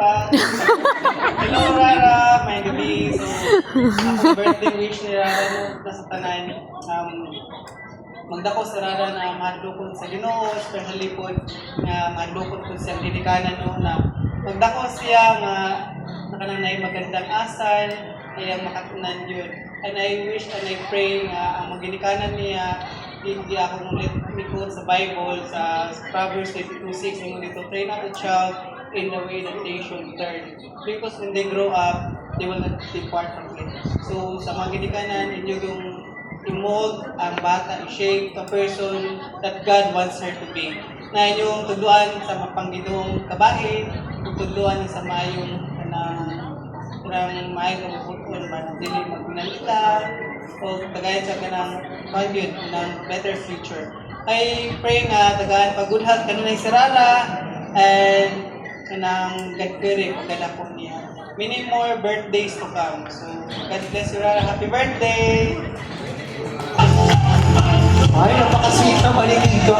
ba? Hello, Rara. My name is... Ako birthday wish ni Rara no, nasa tanan. Magdako sa Rara na madukon sa Ginoo, especially po na madukon po sa dinikanan no, na magdako siya nga nakananay magandang asal, kaya makatunan yun. And I wish and I pray nga ang maginikanan niya, hindi ako ulit likod sa Bible, sa Proverbs 22:6, yung dito, train up a child in the way that they should learn. Because when they grow up, they will not depart from it. So sa mga ginikanan, inyo yung i-mold ang bata, i-shape the person that God wants her to be. Na yung tuduan sa mapanggidong kabahin, tuduan sa mayong ng mayong bukod ba, dili magnalita, o tagayan sa kanang valued ng better future. I pray nga tagaan pag good health kanunay si Rara and kanang gagpiri pagkadako niya. Many more birthdays to come. So God bless you, Rara. Happy birthday! Ay, napakasweet naman dito.